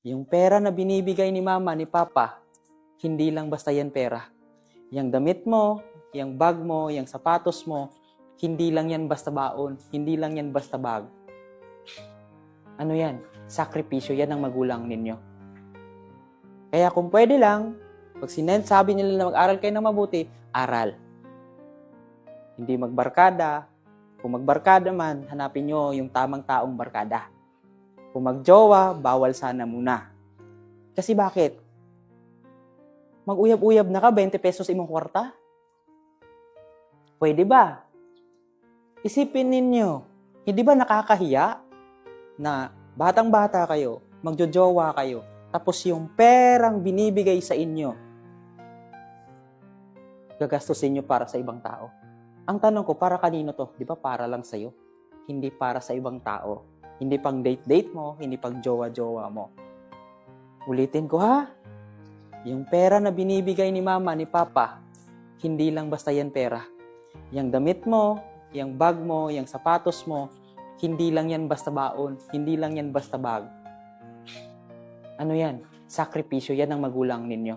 Yung pera na binibigay ni mama, ni papa, hindi lang basta yan pera. Yung damit mo, yung bag mo, yung sapatos mo, hindi lang yan basta baon, hindi lang yan basta bag. Ano yan? Sakripisyo yan ng magulang ninyo. Kaya kung pwede lang, pag sabi nila na mag-aral kayo ng mabuti, aral. Hindi magbarkada. Kung magbarkada man, hanapin nyo yung tamang taong barkada. Kung magjowa, bawal sana muna. Kasi bakit? Mag-uyab-uyab na ka, 20 pesos imong kwarta? Pwede ba? Isipin ninyo, hindi ba nakakahiya na batang-bata kayo, magjojowa kayo, tapos yung perang binibigay sa inyo, gagastusin nyo para sa ibang tao? Ang tanong ko, para kanino to? Di ba para lang sa'yo? Hindi para sa ibang tao. Hindi pang date-date mo, hindi pang jowa-jowa mo. Ulitin ko ha, yung pera na binibigay ni mama, ni papa, hindi lang basta yan pera. Yung damit mo, yung bag mo, yung sapatos mo, hindi lang yan basta baon, hindi lang yan basta bag. Ano yan? Sakripisyo yan ng magulang ninyo.